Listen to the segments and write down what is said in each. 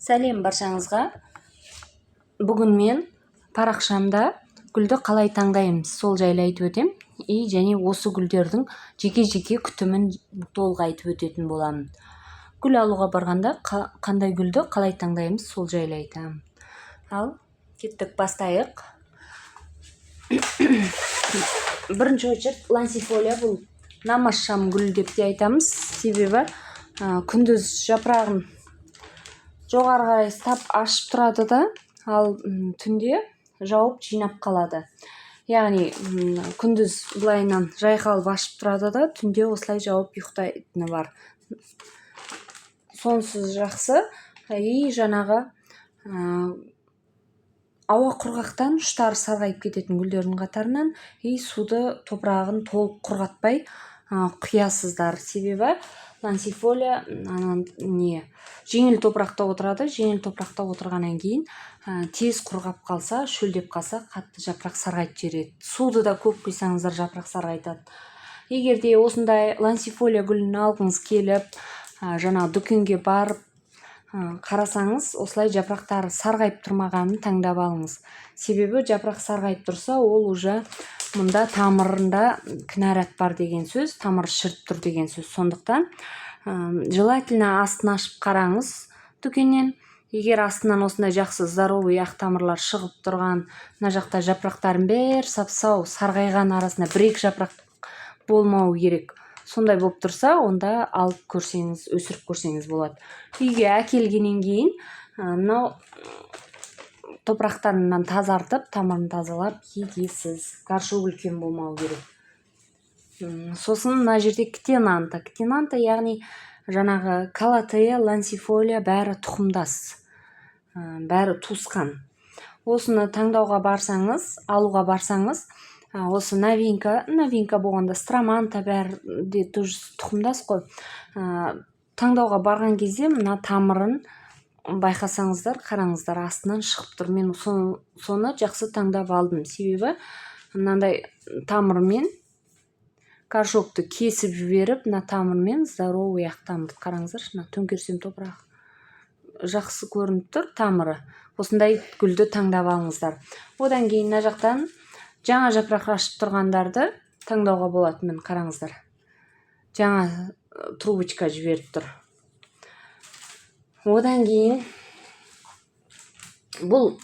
Сәлем баршаңызға. Бүгін мен парақшамда гүлді қалай таңдаймыз сол жайлы айтып өтем. Және осы гүлдердің жеке-жеке күтімін толық айтып өтетін боламын. Гүл алуға барғанда қандай гүлді қалай таңдаймыз сол жайлы айтамын. Ал кеттік, бастайық. Бірінші очередь лансифолия, бұл намаз шам гүл деп те айтамыз. Себебі күндіз жапырағын жоғары қарай стап ашып тұрады да, ал түнде жауып жинап қалады. Яғни күндіз бұлайынан жайқалып ашып тұрады да, түнде осылай жауып ұйықтайтыны бар. Сонсыз жақсы. Жаңағы ауа құрғақтан ұштары сарғайып кететін гүлдердің қатарынан суды, топырағын толық құрғатпай құясыздар. Себебі лансифолия жеңіл топырақта отырады. Жеңіл топырақта отырғаннан кейін тез құрғап қалса, шөлдеп қалса, қатты жапырақ сарғайтып жібереді. Суды да көп құйсаңыздар жапырақ сарғайтады. Егер де осындай лансифолия гүлін алғыңыз келіп, жаңағы дүкенге барып қарасаңыз, осылай жапырақтары сарғайып тұрмағанын таңдап алыңыз. Себебі жапырақ сарғайып тұрса, ол уже мұнда тамырында кінәрат бар деген сөз, тамыр шіріп тұр деген сөз. Сондықтан желательно астын ашып қараңыз дүкеннен. Егер астынан осындай жақсы здоровый ақ тамырлар шығып тұрған, мына жақта жапырақтарын бәрі сап-сау сарғайған, арасында бір-екі жапырақ болмауы керек. Сондай болып тұрса, онда алып көрсеңіз, өсіріп көрсеңіз болады. Үйге әкелгеннен кейін мынау топырақтарынан тазартып, тамырын тазалап егесіз. Горшок үлкен болмауы керек. Сосын мына жерде ктенанта. Ктенанта, яғни жаңағы калатея, лансифолия бәрі тұқымдас, бәрі туысқан. Осыны таңдауға барсаңыз, алуға барсаңыз, осы новинка болғанда строманта бәрі де тұқымдас қой. Таңдауға барған кезде мына тамырын байқасаңыздар, қараңыздар, астынан шығып тұр. Мен соны жақсы таңдап алдым. Себебі мынандай тамырмен горшокты кесіп жіберіп, мына тамырмен здоровый ақ тамыр. Қараңыздар, төңкерсем топырақ жақсы көрініп тұр тамыры. Осындай гүлді таңдап алыңыздар. Одан кейін мына жақтан жаңа жапырақ ашып тұрғандарды таңдауға болады. Мен қараңыздар, жаңа трубочка жіберіп тұр. Одан кейін бұл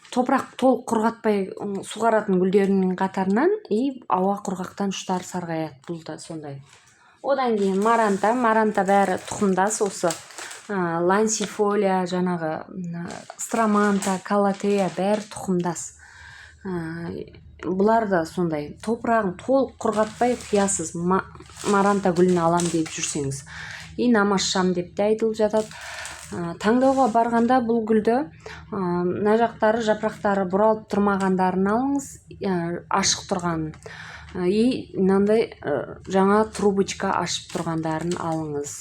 топырақ толық құрғатпай суғаратын гүлдерінің қатарынан ауа құрғақтан ұштары сарғаяды. Бұл да сондай. Одан кейін маранта бәрі тұқымдас. Осы лансифолия, жаңағы строманта, калатея бәрі тұқымдас. Бұлар да сондай. Топырағын толық құрғатпай құясыз. Маранта гүлін алам деп жүрсеңіз. Намаз шам деп те айтылып жатады. Таңдауға барғанда бұл гүлді мына жақтары жапырақтары бұралып тұрмағандарын алыңыз, ашық тұрғанын. Мынандай жаңа трубочка ашып тұрғандарын алыңыз.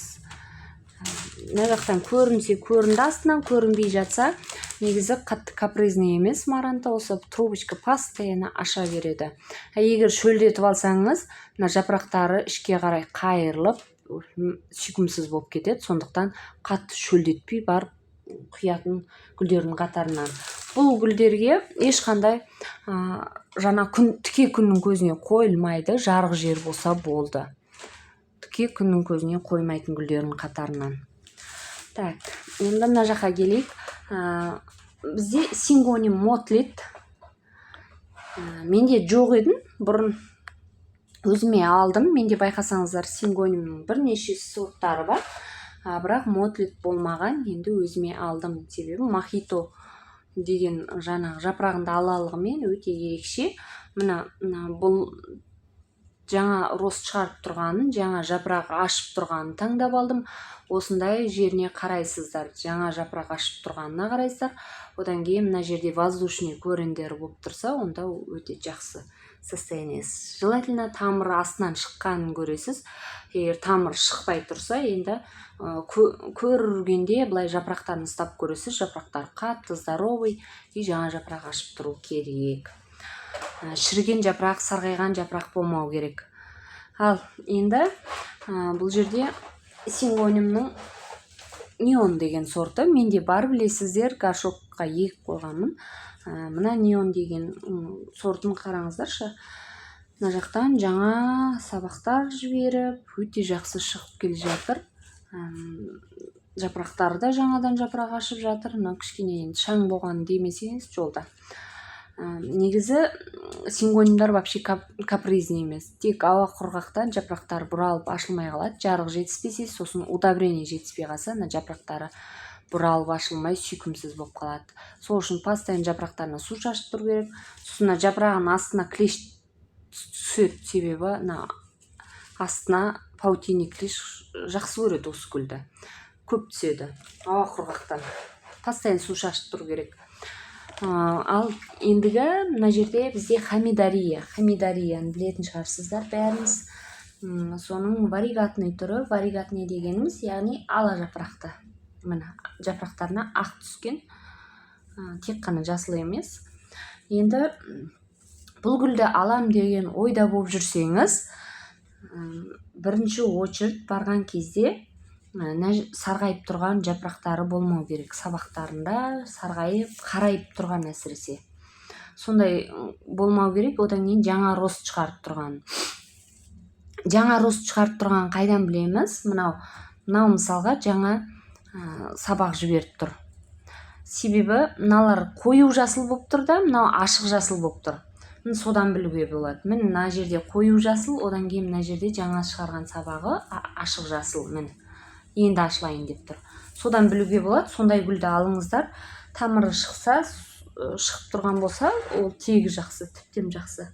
Мына жақтан көрінсе көрінді, астынан көрінбей жатса, негізі қатты капризный емес маранта, осы трубочка постоянно аша береді. Егер шөлдетіп алсаңыз, мына жапырақтары ішке қарай қайырылып, сүйкімсіз болып кетеді. Сондықтан қатты шөлдетпей барып құятын гүлдердің қатарынан. Бұл гүлдерге ешқандай тіке күннің көзіне қойылмайды. Жарық жер болса болды. Тіке күннің көзіне қоймайтын гүлдердің қатарынан. Так, енді мына жаққа келейік. Бізде сингоним мотлит. Менде жоқ еді, бұрын өзіме алдым. Менде байқасаңыздар, сингонимнің бірнеше сорттары бар. Бірақ мотлит болмаған, енді өзіме алдым. Себебі мохито деген жаңағы жапырағында алалығымен өте ерекше. Бұл жаңа рост шығарып тұрғанын, жаңа жапырақ ашып тұрғанын таңдап алдым. Осындай жеріне қарайсыздар, жаңа жапырақ ашып тұрғанына қарайсыздар. Одан кейін мына жерде воздушный көріндері болып тұрса, онда өте жақсы состояние. Желательно тамыр астынан шыққанын көресіз. Егер тамыр шықпай тұрса, енді көргенде былай жапырақтарын ұстап көресіз. Жапырақтар қатты, здоровый, жаңа жапырақ ашып тұру керек. Шіріген жапырақ, сарғайған жапырақ болмау керек. Ал енді бұл жерде сингонимнің неон деген сорты менде бар, білесіздер, горшокқа егіп қойғанмын. Мына неон деген сортын қараңыздаршы. Мына жақтан жаңа сабақтар жіберіп, өте жақсы шығып келе жатыр. Жапырақтары да жаңадан жапырақ ашып жатыр. Мына кішкене енді шаң болған демесеңіз жолда. Негізі сингонимдар вообще капризный емес. Тек ауа құрғақтан жапырақтар бұралып ашылмай қалады. Жарық жетіспесе, сосын удобрение жетіспей қалса, мына жапырақтары бұралып ашылмай сүйкімсіз болып қалады. Сол үшін постоянно жапырақтарына су шашып тұру керек. Сосын жапырағын астына клеш түседі, себебі астына паутинный клеш жақсы көреді осы гүлді. Көп түседі ауа құрғақтан. Постоянно су шашып тұру керек. Ал ендігі мына жерде бізде хамидарияны білетін шығарсыздар бәріңіз. Соның варигатный түрі, варигатный дегеніміз, яғни ала жапырақты. Міне жапырақтарына ақ түскен, тек қана жасыл емес. Енді бұл гүлді алам деген ойда болып жүрсеңіз, бірінші очередь барған кезде сарғайып тұрған жапырақтары болмау керек. Сабақтарында сарғайып, қарайып тұрған әсіресе. Сондай болмау керек. Одан кейін жаңа рост шығарып тұрған. Жаңа рост шығарып тұрған қайдан білеміз? Мынау мысалға жаңа сабақ жіберіп тұр. Себебі мыналар қою жасыл болып тұр да, мынау ашық жасыл болып тұр. Содан білуге болады. Мына жерде қою жасыл, одан кейін мына жерде жаңа шығарған сабағы ашық жасыл. Енді ашылайын деп тұр. Содан білуге болады. Сондай гүлді алыңыздар. Тамыры шықса, шығып тұрған болса, ол тегі жақсы, тіптен жақсы.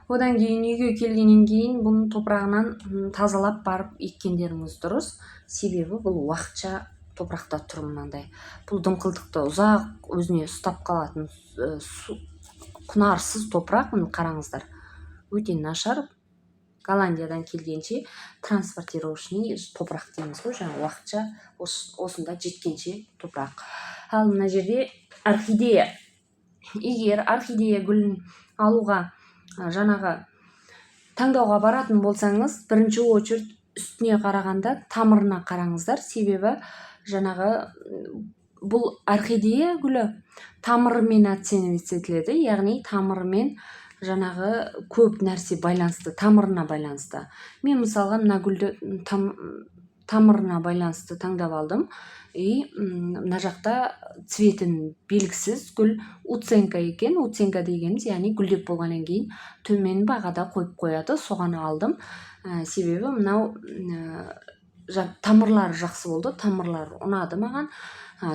Одан кейін үйге келгеннен кейін бұның топырағынан тазалап барып еккендеріңіз дұрыс. Себебі бұл уақытша топырақта тұр мынандай. Бұл дымқылдықты ұзақ өзіне ұстап қалатын құнарсыз топырақ. Қараңыздар, өте нашар. Голландиядан келгенше транспортировочный топырақ дейміз ғой, жаңа уақытша осында жеткенше топырақ. Ал мына жерде орхидея. Егер орхидея гүлін алуға жаңағы таңдауға баратын болсаңыз, бірінші очередь үстіне қарағанда тамырына қараңыздар. Себебі жаңағы бұл орхидея гүлі тамырымен оценивать етіледі, яғни тамырымен жаңағы көп нәрсе байланысты, тамырына байланысты. Мен мысалға мына гүлді тамырына байланысты таңдап алдым. Мына жақта цветін белгісіз гүл уценка екен. Уценка дегеніміз, яғни гүлдеп болғаннан кейін төмен бағада қойып қояды. Соған алдым. Себебі мынау тамырлары жақсы болды. Тамырлары ұнады маған.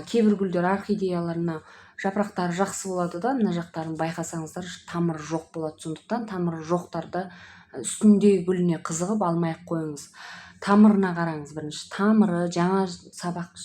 Кейбір гүлдер орхидеяларына жапырақтары жақсы болады да, мына жақтарын байқасаңыздар тамыры жоқ болады. Сондықтан тамыры жоқтарды үстіндегі гүліне қызығып алмай қойыңыз. Тамырына қараңыз бірінші. Тамыры жаңа сабақ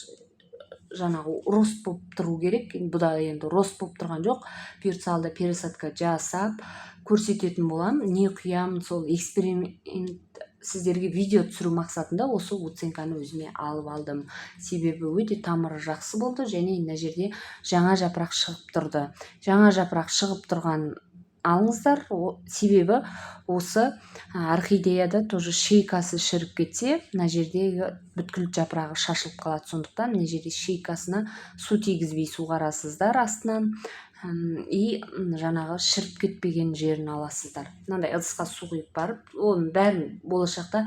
жаңағы рост болып тұру керек. Бұда енді рост болып тұрған жоқ. Бұйыртса алда пересадка жасап көрсететін болам. Не құям, сол эксперимент сіздерге видео түсіру мақсатында осы уценканы өзіме алып алдым. Себебі өте тамыры жақсы болды және мына жерде жаңа жапырақ шығып тұрды. Жаңа жапырақ шығып тұрған алыңыздар. Себебі осы орхидеяда тоже шейкасы шіріп кетсе, мына жердегі бүткіл жапырағы шашылып қалады. Сондықтан мына жерде шейкасына су тигізбей суғарасыздар астынан. Жаңағы шіріп кетпеген жерін аласыздар. Мынандай ыдысқа су құйып барып, оның бәрін болашақта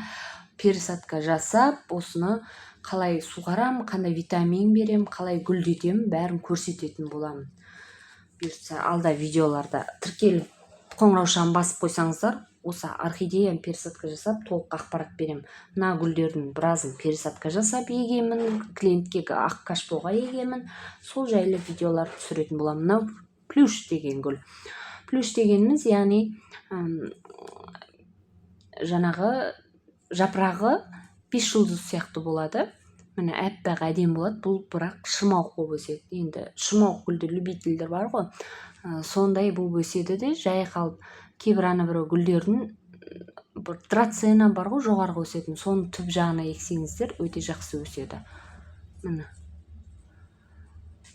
пересадка жасап, осыны қалай суғарам, қандай витамин берем, қалай гүлдетем, бәрін көрсететін боламын. Бұйыртса алда видеоларда тіркеліп қоңыраушаны басып қойсаңыздар, осы орхидеяны пересадка жасап толық ақпарат берем. Мына гүлдердің біразын пересадка жасап егемін, клиентке ақ кашпоға егемін. Сол жайлы видеолар түсіретін боламын. Мынау плюш деген гүл. Плюш дегеніміз, яғни жаңағы жапырағы 5 жұлдыз сияқты болады. Міне әппақ әдем болады. Бұл бірақ шырмауық болып өседі. Енді шырмауық гүлді любительдер бар ғой. Сондай болып өседі де жай қалып. Кейбір бір гүлдердің бір драцена бар ғой, жоғарғы өсетін. Соның түп жағына ексеңіздер, өте жақсы өседі. Міне.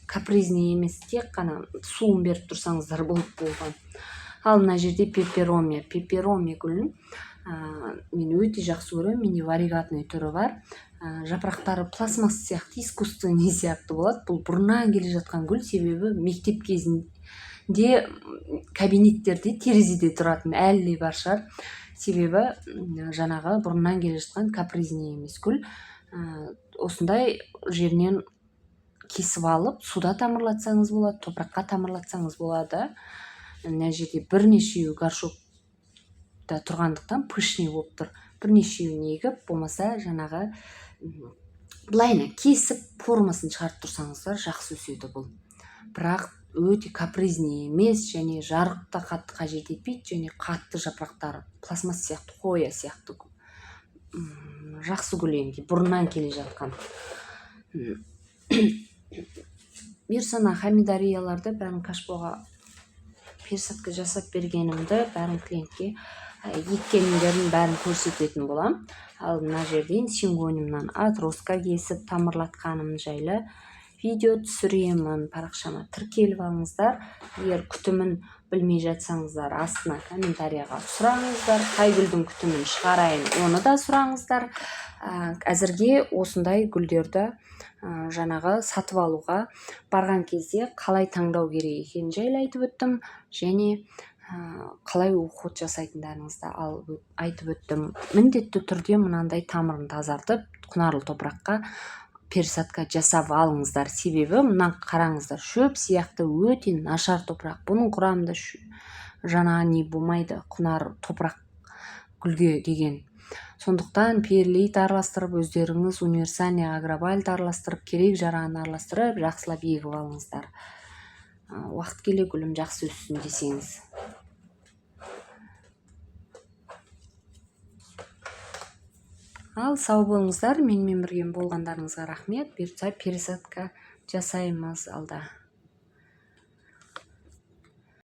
Капризный емес, тек қана суын беріп тұрсаңыздар болып болған. Ал мына жерде пеперомия гүлін мен өте жақсы көремін. Менде варигатный түрі бар. жапырақтары пластмасс сияқты, искусственный сияқты болады. Бұл бұрыннан келе жатқан гүл, себебі мектеп кезінде кабинеттерде терезеде тұратын әлі де бар шығар. Себебі жаңағы бұрыннан келе жатқан капризный емес гүл. Осындай жерінен кесіп алып, суда тамырлатсаңыз болады, топыраққа тамырлатсаңыз болады. Мына жерде бірнешеу горшокта тұрғандықтан пышный болып тұр. Бірнешеуін егіп, болмаса жаңағы былайына кесіп формасын шығарып тұрсаңыздар жақсы өседі бұл. Бірақ өте капризный емес, және жарық та қатты қажет етпейді, және қатты жапырақтары пластмасс сияқты, қоя сияқты жақсы гүл, енді бұрыннан келе жатқан. Бұйырса хамидарияларды бәрін кашпоға пересадка жасап бергенімді бәрін клиентке еккенімдерін бәрін көрсететін болам. Ал мына жерден сингонимнан отростка кесіп тамырлатқаным жайлы видео түсіремін. Парақшама тіркеліп алыңыздар. Егер күтімін білмей жатсаңыздар, астына комментарияға сұраңыздар. Қай гүлдің күтімін шығарайын, оны да сұраңыздар. Әзірге осындай гүлдерді жаңағы сатып алуға барған кезде қалай таңдау керек екенін жайлы айтып өттім, және қалай уход жасайтындарыңызды айтып өттім. Міндетті түрде мынандай тамырын тазартып, құнарлы топыраққа пересадка жасап алыңыздар. Себебі мына қараңыздар, шөп сияқты өте нашар топырақ. Бұның құрамында жаңағы не болмайды, құнар топырақ гүлге деген. Сондықтан перлит араластырып, өздеріңіз универсальный агробальд араластырып, керек жарағын араластырып, жақсылап егіп алыңыздар. Уақыт келе гүлім жақсы өссін десеңіз. Ал сау болыңыздар, менімен бірге болғандарыңызға рахмет. Бұйыртса пересадка жасаймыз алда.